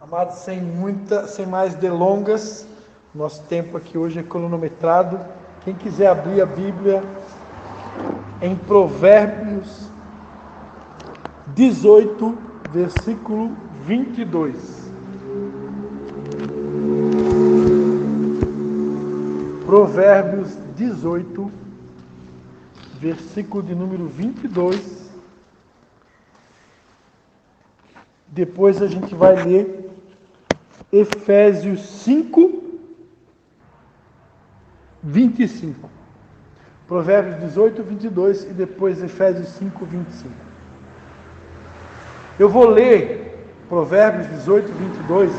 Amados, sem mais delongas, nosso tempo aqui hoje é cronometrado. Quem quiser abrir a Bíblia em Provérbios 18, versículo 22. Provérbios 18, versículo de número 22. Depois a gente vai ler Efésios 5, 25. Provérbios 18, 22 e depois Efésios 5, 25. Eu vou ler Provérbios 18, 22.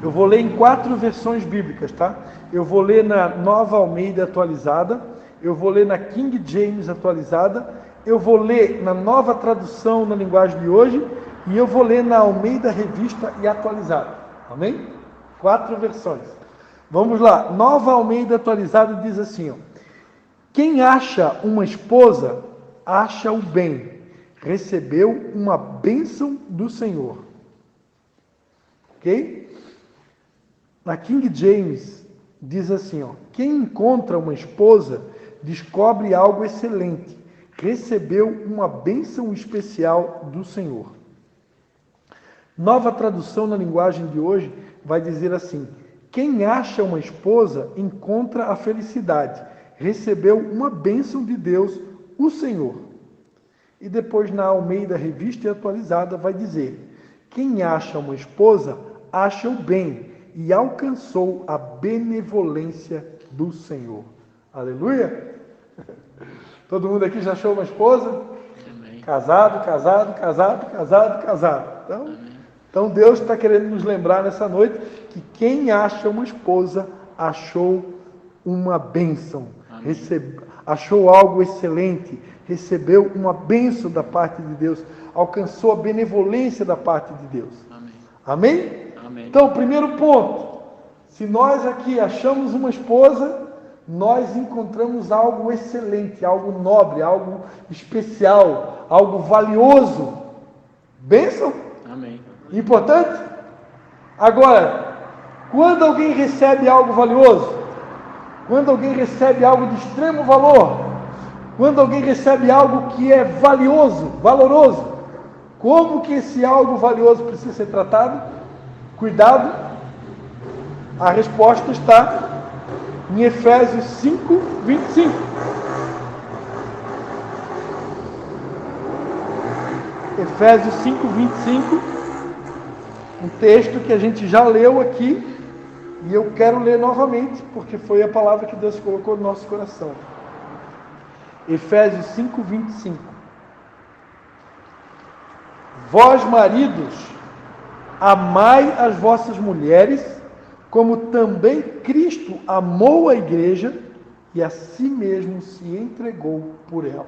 Eu vou ler em 4 versões bíblicas, tá? Eu vou ler na Nova Almeida atualizada, eu vou ler na King James atualizada, eu vou ler na Nova Tradução na linguagem de hoje e eu vou ler na Almeida Revista e atualizada. Amém? 4 versões. Vamos lá. Nova Almeida atualizada diz assim, ó: quem acha uma esposa, acha o bem, recebeu uma bênção do Senhor. Ok? Na King James diz assim, ó: quem encontra uma esposa, descobre algo excelente, recebeu uma bênção especial do Senhor. Nova Tradução na linguagem de hoje vai dizer assim: quem acha uma esposa, encontra a felicidade, recebeu uma bênção de Deus, o Senhor. E depois na Almeida Revista e Atualizada vai dizer: quem acha uma esposa, acha o bem e alcançou a benevolência do Senhor. Aleluia! Todo mundo aqui já achou uma esposa? Amém. Casado. Então Deus está querendo nos lembrar nessa noite que quem acha uma esposa, achou uma bênção, achou algo excelente, recebeu uma bênção da parte de Deus, alcançou a benevolência da parte de Deus. Amém? Amém? Amém. Então, primeiro ponto, se nós aqui achamos uma esposa, nós encontramos algo excelente, algo nobre, algo especial, algo valioso. Bênção? Amém. Importante? Agora, quando alguém recebe algo valioso, quando alguém recebe algo de extremo valor, quando alguém recebe algo que é valioso, valoroso, como que esse algo valioso precisa ser tratado? Cuidado. A resposta está em Efésios 5, 25. Efésios 5, 25. Um texto que a gente já leu aqui. E eu quero ler novamente, porque foi a palavra que Deus colocou no nosso coração. Efésios 5, 25. Vós, maridos, amai as vossas mulheres, como também Cristo amou a igreja e a si mesmo se entregou por ela.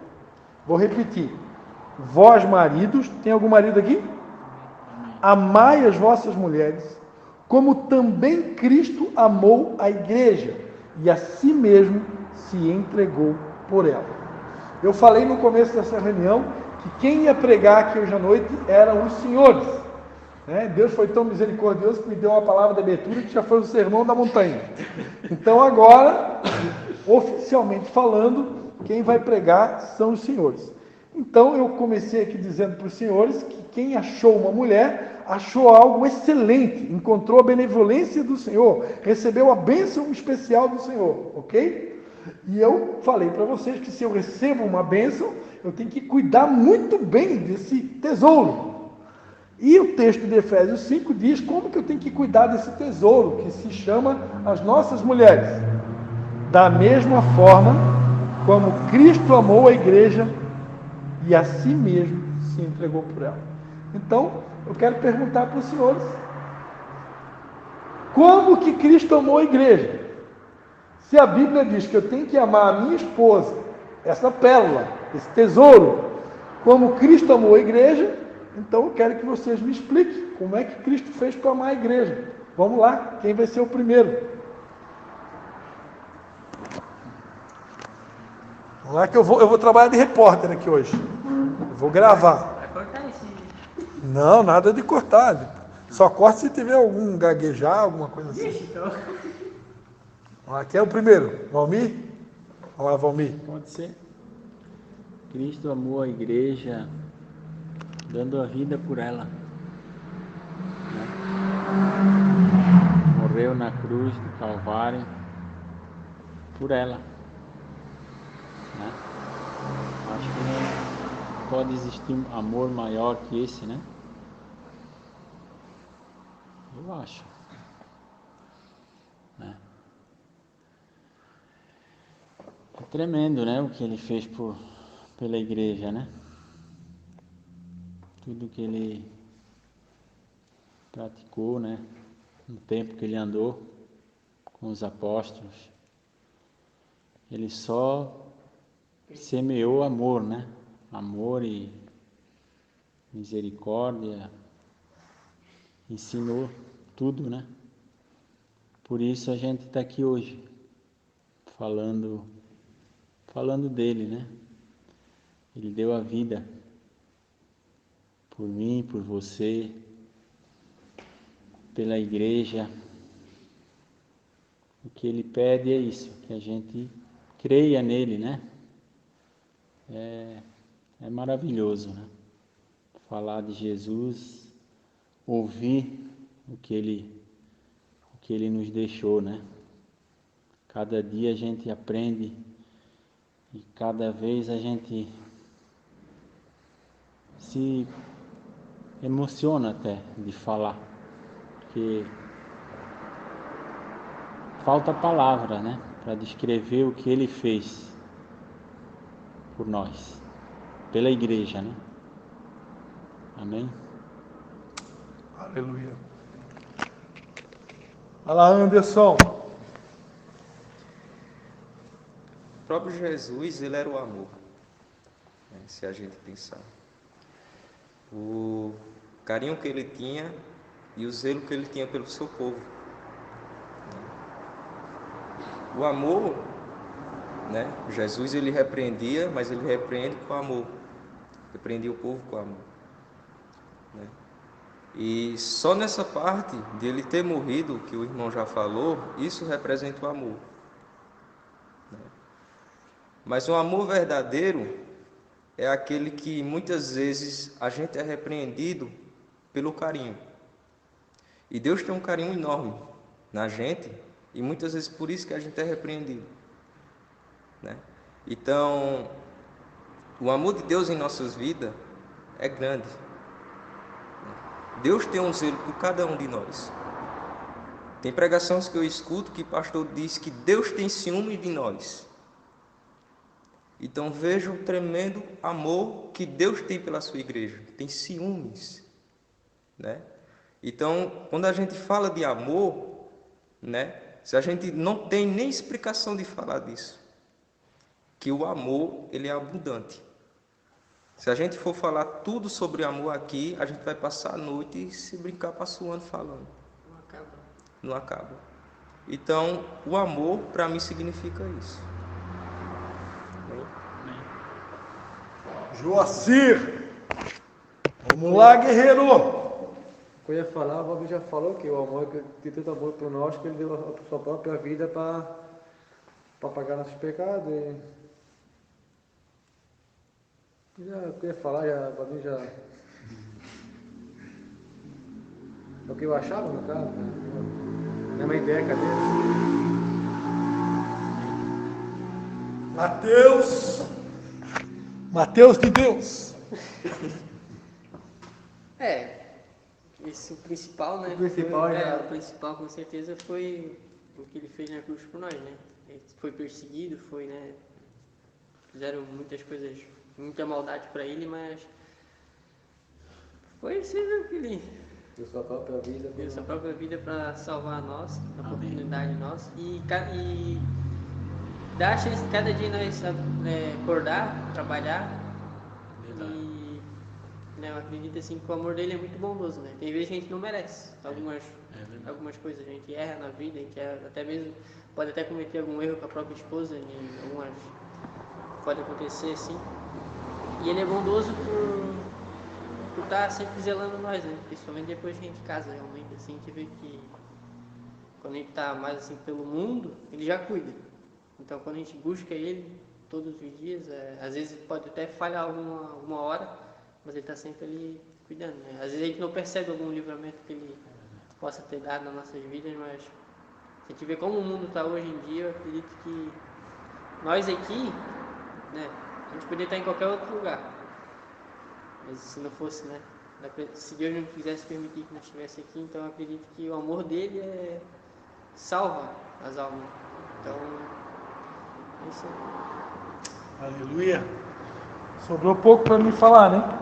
Vou repetir. Vós, maridos, tem algum marido aqui? Amai as vossas mulheres, como também Cristo amou a igreja e a si mesmo se entregou por ela. Eu falei no começo dessa reunião que quem ia pregar aqui hoje à noite eram os senhores. Deus foi tão misericordioso que me deu uma palavra de abertura que já foi o sermão da montanha. Então agora, oficialmente falando, quem vai pregar são os senhores. Então eu comecei aqui dizendo para os senhores que quem achou uma mulher, achou algo excelente, encontrou a benevolência do Senhor, recebeu a bênção especial do Senhor, ok? E eu falei para vocês que se eu recebo uma bênção, eu tenho que cuidar muito bem desse tesouro. E o texto de Efésios 5 diz como que eu tenho que cuidar desse tesouro, que se chama as nossas mulheres. Da mesma forma como Cristo amou a igreja e a si mesmo se entregou por ela. Então, eu quero perguntar para os senhores, como que Cristo amou a igreja? Se a Bíblia diz que eu tenho que amar a minha esposa, essa pérola, esse tesouro, como Cristo amou a igreja, então eu quero que vocês me expliquem como é que Cristo fez para amar a igreja. Vamos lá, quem vai ser o primeiro? Vamos lá que eu vou trabalhar de repórter aqui hoje. Eu vou gravar. Vai cortar esse. Não, nada de cortar. Só corta se tiver algum gaguejar, alguma coisa assim. Então, Aqui é o primeiro. Valmir? Olá, Valmir. Pode ser. Cristo amou a igreja, dando a vida por ela, né? Morreu na cruz do Calvário por ela, né? Acho que não pode existir um amor maior que esse, né? Eu acho, né? É tremendo, né? O que ele fez pela igreja, né? Tudo que ele praticou, né? No tempo que ele andou com os apóstolos, ele só semeou amor, né? Amor e misericórdia, ensinou tudo, né? Por isso a gente está aqui hoje, falando dele, né? Ele deu a vida por mim, por você, pela igreja. O que ele pede é isso, que a gente creia nele, né? É maravilhoso, né? Falar de Jesus, ouvir o que ele nos deixou, né? Cada dia a gente aprende e cada vez a gente se emociona até de falar, porque falta palavra, né? Para descrever o que ele fez por nós, pela igreja, né? Amém? Aleluia. Olha lá, Anderson. O próprio Jesus, ele era o amor, né? Se a gente pensar. O carinho que ele tinha e o zelo que ele tinha pelo seu povo. O amor, né? Jesus, ele repreendia, mas ele repreende com amor. Repreendia o povo com amor, né? E só nessa parte de ele ter morrido, que o irmão já falou, isso representa o amor, né? Mas o amor verdadeiro é aquele que muitas vezes a gente é repreendido pelo carinho. E Deus tem um carinho enorme na gente, e muitas vezes por isso que a gente é repreendido, né? Então, o amor de Deus em nossas vidas é grande. Deus tem um zelo por cada um de nós. Tem pregações que eu escuto que o pastor diz que Deus tem ciúme de nós. Então veja o tremendo amor que Deus tem pela sua igreja. Tem ciúmes, né? Então, quando a gente fala de amor, né? Se a gente não tem nem explicação de falar disso, que o amor, ele é abundante. Se a gente for falar tudo sobre amor aqui, a gente vai passar a noite e se brincar passar o ano falando. não acaba. Não acaba. Então, o amor para mim significa isso. Joacir. Vamos lá, guerreiro. O que eu ia falar, o Bob já falou que o amor, que tem tanto amor por nós, que ele deu a sua própria vida para pagar nossos pecados. Já, o que eu ia falar, já, para mim já. É o que eu achava, no caso. Né? Minha mãe ideia, cadê? Mateus de Deus. Isso o principal, né? O principal, O principal com certeza foi o que ele fez na cruz por nós, né? Ele foi perseguido, foi, né? Fizeram muitas coisas, muita maldade para ele, mas foi isso que ele Deu sua própria vida. deu sua própria vida para salvar a nossa, a oportunidade nossa. E dá a chance de cada dia nós acordar, trabalhar. E eu acredito assim que o amor dele é muito bondoso, né? Tem vezes que a gente não merece algumas coisas, a gente erra na vida, a gente erra, até mesmo pode até cometer algum erro com a própria esposa, e algumas pode acontecer assim. E ele é bondoso por estar sempre zelando nós, né? Principalmente depois que a gente casa, realmente, assim, a gente vê que quando a gente está mais assim pelo mundo, ele já cuida. Então, quando a gente busca ele todos os dias, às vezes pode até falhar uma hora, mas ele está sempre ali cuidando, né? Às vezes a gente não percebe algum livramento que ele possa ter dado nas nossas vidas, mas se a gente vê como o mundo está hoje em dia, eu acredito que nós aqui, né, a gente poderia estar em qualquer outro lugar, mas se não fosse, né, se Deus não quisesse permitir que nós estivesse aqui, então eu acredito que o amor dele salva as almas. Então, é isso aí. Aleluia. Sobrou pouco para me falar, né?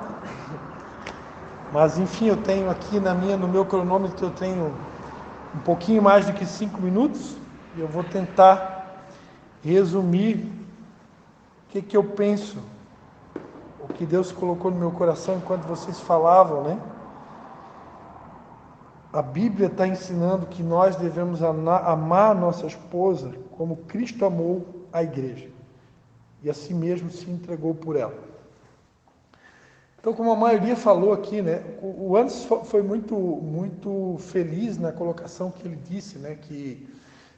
Mas enfim, eu tenho aqui no meu cronômetro, eu tenho um pouquinho mais do que 5 minutos e eu vou tentar resumir o que eu penso, o que Deus colocou no meu coração enquanto vocês falavam, né? A Bíblia está ensinando que nós devemos amar a nossa esposa como Cristo amou a igreja e assim mesmo se entregou por ela. Então, como a maioria falou aqui, né, o Anderson foi muito feliz na colocação que ele disse, né, que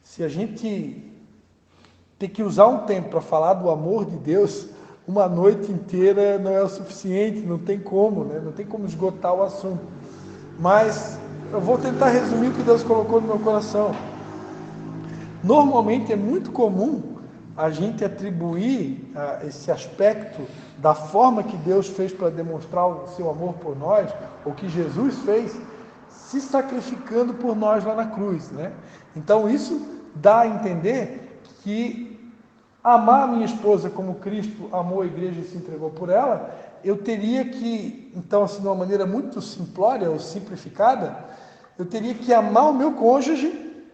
se a gente tem que usar um tempo para falar do amor de Deus, uma noite inteira não é o suficiente, não tem como, né, não tem como esgotar o assunto. Mas eu vou tentar resumir o que Deus colocou no meu coração. Normalmente é muito comum a gente atribuir esse aspecto da forma que Deus fez para demonstrar o seu amor por nós, ou que Jesus fez, se sacrificando por nós lá na cruz, né? Então isso dá a entender que amar a minha esposa como Cristo amou a igreja e se entregou por ela, eu teria que, então assim, de uma maneira muito simplória ou simplificada, eu teria que amar o meu cônjuge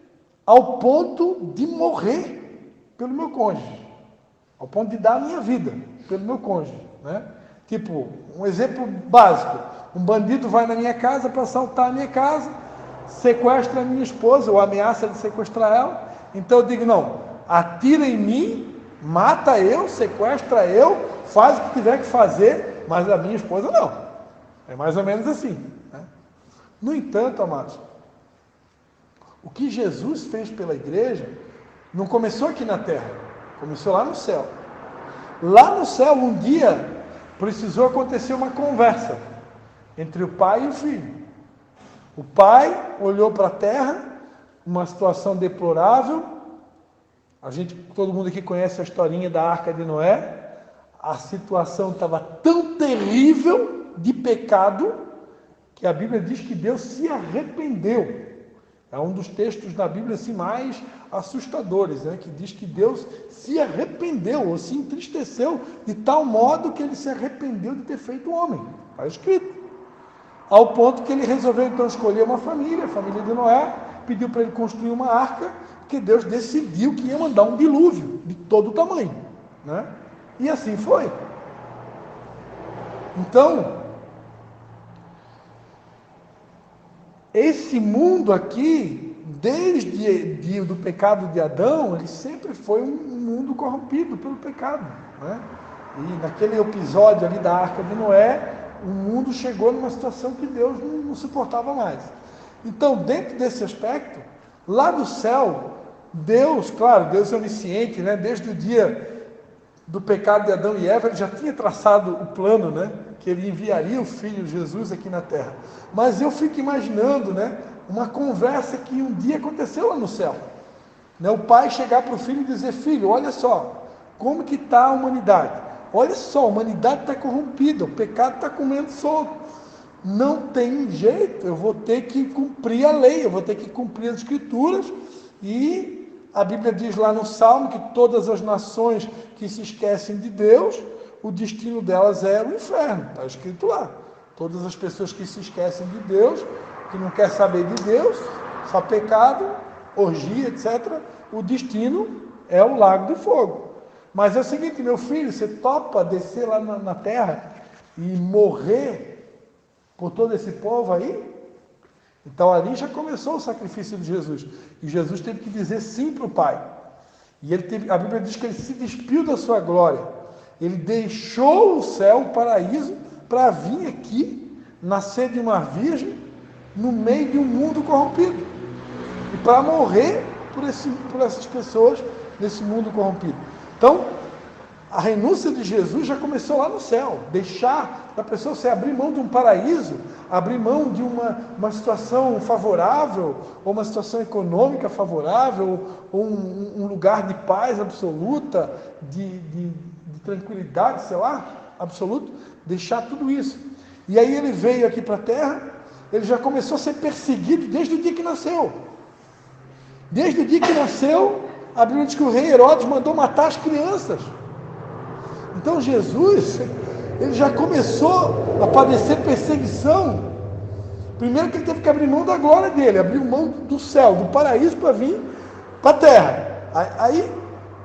ao ponto de morrer pelo meu cônjuge, ao ponto de dar a minha vida pelo meu cônjuge, né? Tipo, um exemplo básico, um bandido vai na minha casa para assaltar a minha casa, sequestra a minha esposa, ou ameaça de sequestrar ela, então eu digo, não, atira em mim, mata eu, sequestra eu, faz o que tiver que fazer, mas a minha esposa não. É mais ou menos assim, né? No entanto, amados, o que Jesus fez pela igreja não começou aqui na terra, começou lá no céu. Lá no céu, um dia, precisou acontecer uma conversa entre o pai e o filho. O pai olhou para a terra, uma situação deplorável. Todo mundo aqui conhece a historinha da Arca de Noé. A situação estava tão terrível de pecado que a Bíblia diz que Deus se arrependeu. É um dos textos da Bíblia assim, mais assustadores, né? Que diz que Deus se arrependeu ou se entristeceu de tal modo que ele se arrependeu de ter feito o homem. Está escrito. Ao ponto que ele resolveu então escolher uma família, a família de Noé, pediu para ele construir uma arca, que Deus decidiu que ia mandar um dilúvio de todo o tamanho, né? E assim foi. Então, esse mundo aqui, desde do pecado de Adão, ele sempre foi um mundo corrompido pelo pecado, né? E naquele episódio ali da Arca de Noé, o mundo chegou numa situação que Deus não suportava mais. Então, dentro desse aspecto, lá do céu, Deus, claro, Deus é onisciente, né? Desde o dia do pecado de Adão e Eva, ele já tinha traçado o plano, né? Que ele enviaria o Filho Jesus aqui na terra. Mas eu fico imaginando, né, uma conversa que um dia aconteceu lá no céu, né? O pai chegar para o filho e dizer, filho, olha só, como que está a humanidade? Olha só, a humanidade está corrompida, o pecado está comendo solto. Não tem jeito, eu vou ter que cumprir a lei, eu vou ter que cumprir as escrituras. E a Bíblia diz lá no Salmo que todas as nações que se esquecem de Deus, o destino delas é o inferno, está escrito lá. Todas as pessoas que se esquecem de Deus, que não quer saber de Deus, só pecado, orgia, etc., o destino é o lago de fogo. Mas é o seguinte, meu filho, você topa descer lá na terra e morrer por todo esse povo aí? Então ali já começou o sacrifício de Jesus. E Jesus teve que dizer sim para o Pai. E a Bíblia diz que ele se despiu da sua glória. Ele deixou o céu, o paraíso, para vir aqui, nascer de uma virgem no meio de um mundo corrompido. E para morrer por essas pessoas nesse mundo corrompido. Então, a renúncia de Jesus já começou lá no céu. Deixar da pessoa se abrir mão de um paraíso, abrir mão de uma situação favorável, ou uma situação econômica favorável, ou um lugar de paz absoluta, de tranquilidade, sei lá, absoluto, deixar tudo isso. E aí ele veio aqui para a terra, ele já começou a ser perseguido desde o dia que nasceu. Desde o dia que nasceu, a Bíblia diz que o rei Herodes mandou matar as crianças. Então Jesus, ele já começou a padecer perseguição. Primeiro que ele teve que abrir mão da glória dele, abriu mão do céu, do paraíso para vir para a terra. Aí,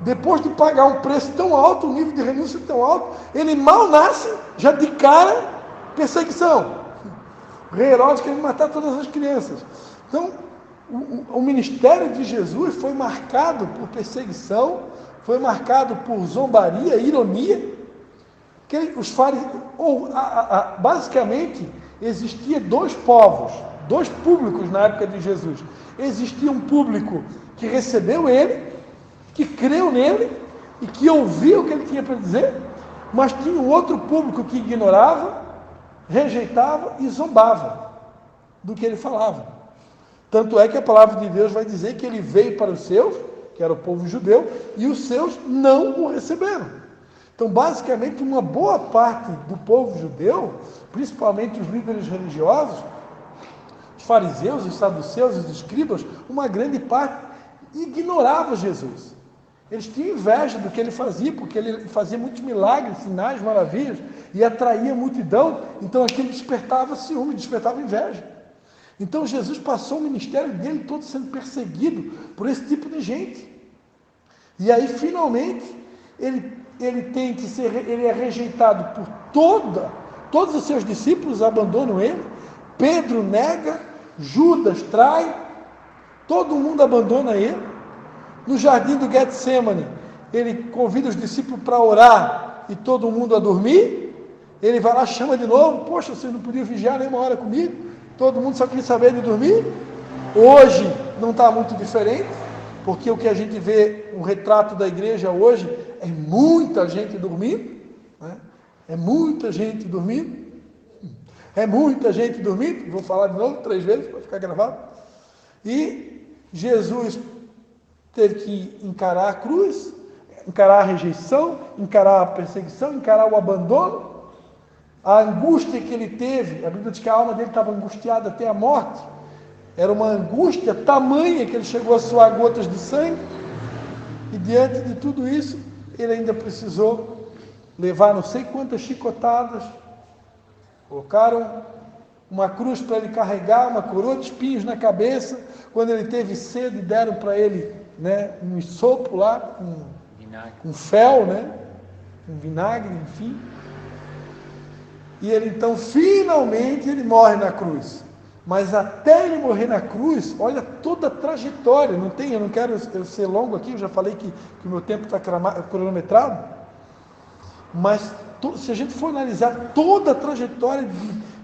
depois de pagar um preço tão alto, um nível de renúncia tão alto, ele mal nasce, já de cara, perseguição. O rei Herodes queria matar todas as crianças. Então, o ministério de Jesus foi marcado por perseguição, foi marcado por zombaria, ironia, que os fariseus, basicamente, existia dois povos, dois públicos na época de Jesus. Existia um público que recebeu ele, que creu nele e que ouvia o que ele tinha para dizer, mas tinha um outro público que ignorava, rejeitava e zombava do que ele falava. Tanto é que a palavra de Deus vai dizer que ele veio para os seus, que era o povo judeu, e os seus não o receberam. Então, basicamente, uma boa parte do povo judeu, principalmente os líderes religiosos, os fariseus, os saduceus, os escribas, uma grande parte ignorava Jesus. Eles tinham inveja do que ele fazia, porque ele fazia muitos milagres, sinais, maravilhas, e atraía a multidão, então aquilo despertava ciúme, despertava inveja. Então Jesus passou o ministério dele todo sendo perseguido por esse tipo de gente. E aí, finalmente, ele é rejeitado por todos os seus discípulos abandonam ele, Pedro nega, Judas trai, todo mundo abandona ele. No jardim do Getsemane, ele convida os discípulos para orar e todo mundo a dormir. Ele vai lá, chama de novo, poxa, vocês não podiam vigiar nem uma hora comigo? Todo mundo só queria saber de dormir. Hoje não está muito diferente, porque o que a gente vê, o retrato da igreja hoje, é muita gente dormindo, né? É muita gente dormindo, vou falar de novo 3 vezes para ficar gravado. E Jesus teve que encarar a cruz, encarar a rejeição, encarar a perseguição, encarar o abandono, a angústia que ele teve. A Bíblia diz que a alma dele estava angustiada até a morte. Era uma angústia tamanha que ele chegou a suar gotas de sangue. E diante de tudo isso, ele ainda precisou levar não sei quantas chicotadas. Colocaram uma cruz para ele carregar, uma coroa de espinhos na cabeça. Quando ele teve sede, deram para ele, né, um sopo lá, com fel, né, com vinagre, enfim. E ele então, finalmente, ele morre na cruz. Mas até ele morrer na cruz, olha toda a trajetória. Eu não quero ser longo aqui, eu já falei que o meu tempo está cronometrado. Mas se a gente for analisar toda a trajetória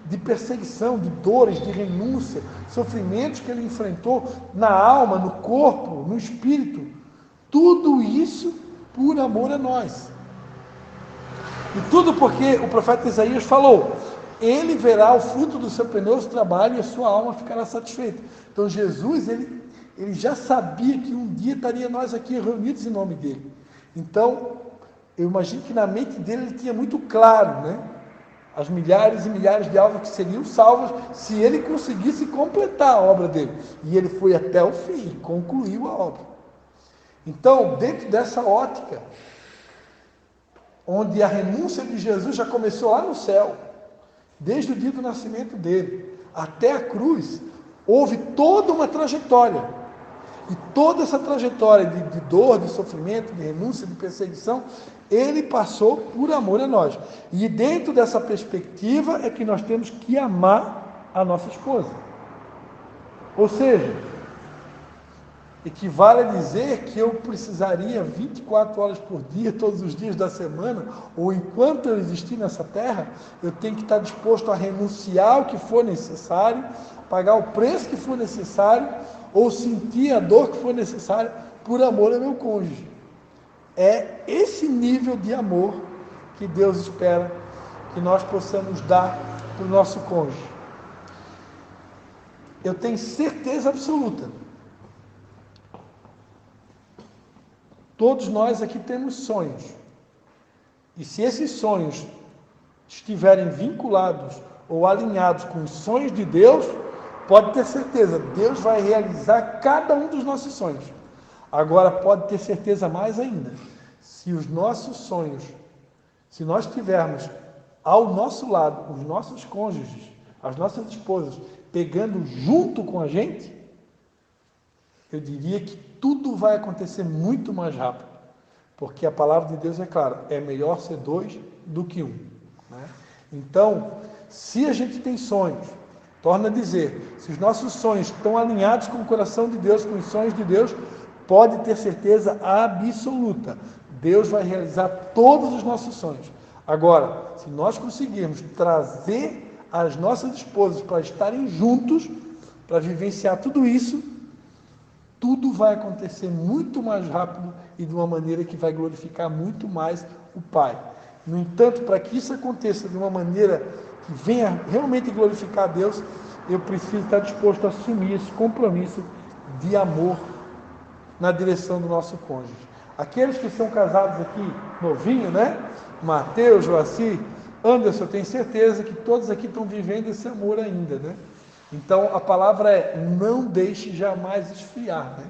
de perseguição, de dores, de renúncia, sofrimentos que ele enfrentou na alma, no corpo, no espírito, tudo isso por amor a nós. E tudo porque o profeta Isaías falou: ele verá o fruto do seu penoso trabalho e a sua alma ficará satisfeita. Então Jesus, ele já sabia que um dia estaria nós aqui reunidos em nome dele. Então, eu imagino que na mente dele ele tinha muito claro, né, as milhares e milhares de almas que seriam salvas se ele conseguisse completar a obra dele. E ele foi até o fim, concluiu a obra. Então, dentro dessa ótica, onde a renúncia de Jesus já começou lá no céu, desde o dia do nascimento dele até a cruz, houve toda uma trajetória. E toda essa trajetória de dor, de sofrimento, de renúncia, de perseguição, ele passou por amor a nós. E dentro dessa perspectiva é que nós temos que amar a nossa esposa. Ou seja, equivale a dizer que eu precisaria 24 horas por dia, todos os dias da semana, ou enquanto eu existir nessa terra, eu tenho que estar disposto a renunciar ao que for necessário, pagar o preço que for necessário, ou sentir a dor que for necessária, por amor ao meu cônjuge. É esse nível de amor que Deus espera que nós possamos dar para o nosso cônjuge. Eu tenho certeza absoluta. Todos nós aqui temos sonhos. E se esses sonhos estiverem vinculados ou alinhados com os sonhos de Deus, pode ter certeza, Deus vai realizar cada um dos nossos sonhos. Agora, pode ter certeza mais ainda, se os nossos sonhos, se nós tivermos ao nosso lado os nossos cônjuges, as nossas esposas, pegando junto com a gente, eu diria que tudo vai acontecer muito mais rápido, porque a palavra de Deus é clara, é melhor ser dois do que um, né? Então, se a gente tem sonhos, torna a dizer, se os nossos sonhos estão alinhados com o coração de Deus, com os sonhos de Deus, pode ter certeza absoluta, Deus vai realizar todos os nossos sonhos. Agora, se nós conseguirmos trazer as nossas esposas para estarem juntos, para vivenciar tudo isso, tudo vai acontecer muito mais rápido e de uma maneira que vai glorificar muito mais o Pai. No entanto, para que isso aconteça de uma maneira que venha realmente glorificar a Deus, eu preciso estar disposto a assumir esse compromisso de amor na direção do nosso cônjuge. Aqueles que são casados aqui, novinho, né? Mateus, Joaci, Anderson, eu tenho certeza que todos aqui estão vivendo esse amor ainda, né? Então, a palavra é, não deixe jamais esfriar, né?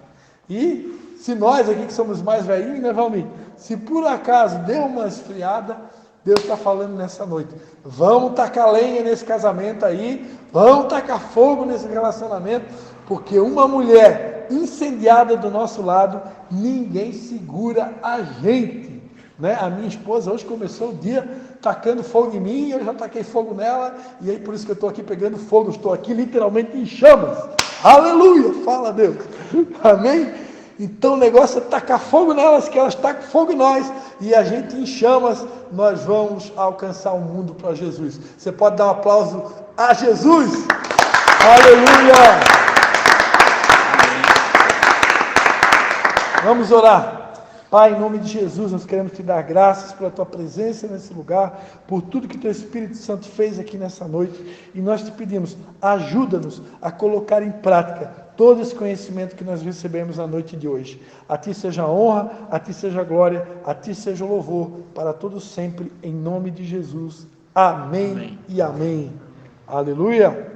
E se nós aqui que somos mais velhinhos, né, Valmir? Se por acaso deu uma esfriada, Deus está falando nessa noite, vamos tacar lenha nesse casamento aí, vamos tacar fogo nesse relacionamento, porque uma mulher incendiada do nosso lado, ninguém segura a gente, né? A minha esposa hoje começou o dia tacando fogo em mim, eu já taquei fogo nela, e aí por isso que eu estou aqui pegando fogo, estou aqui literalmente em chamas. Aleluia! Fala Deus! Amém? Então o negócio é tacar fogo nelas, que elas tacam fogo em nós, e a gente em chamas, nós vamos alcançar o mundo para Jesus. Você pode dar um aplauso a Jesus? Aleluia! Vamos orar. Pai, em nome de Jesus, nós queremos te dar graças pela tua presença nesse lugar, por tudo que teu Espírito Santo fez aqui nessa noite, e nós te pedimos, ajuda-nos a colocar em prática todo esse conhecimento que nós recebemos na noite de hoje. A ti seja a honra, a ti seja a glória, a ti seja o louvor, para todos sempre, em nome de Jesus. Amém, amém. E amém. Aleluia.